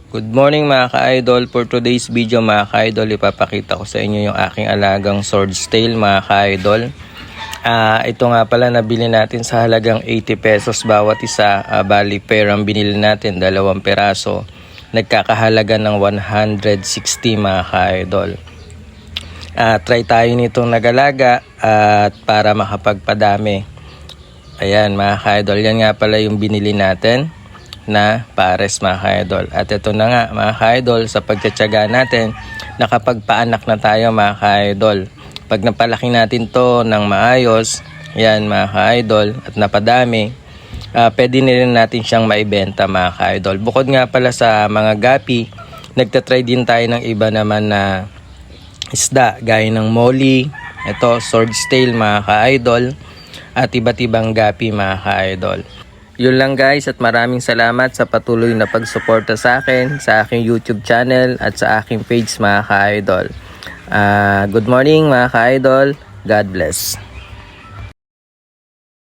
Good morning mga ka-idol. For today's video mga ka-idol, ipapakita ko sa inyo yung aking alagang swordtail mga ka-idol. Ito nga pala nabili natin sa halagang 80 pesos bawat isa. Bali pair ang binili natin, 2 peraso. Nagkakahalaga ng 160 mga ka-idol. Try tayo nitong nagalaga at para makapagpadami. Ayan mga ka-idol, yan nga pala yung binili natin na pares mga ka-idol. At ito na nga mga ka-idol, sa pagtsatsaga natin, nakapagpaanak na tayo mga ka-idol. Pag napalaki natin to ng maayos, yan mga ka-idol, at napadami, pwede na rin natin siyang maibenta mga ka-idol. Bukod nga pala sa mga gapi, nagtatry din tayo ng iba naman na isda, gaya ng molly, ito swordtail mga ka-idol, at iba't ibang gapi mga ka-idol. Yun lang guys, at maraming salamat sa patuloy na pagsuporta sa akin, sa aking YouTube channel at sa aking page mga ka-idol. Good morning mga ka-idol. God bless.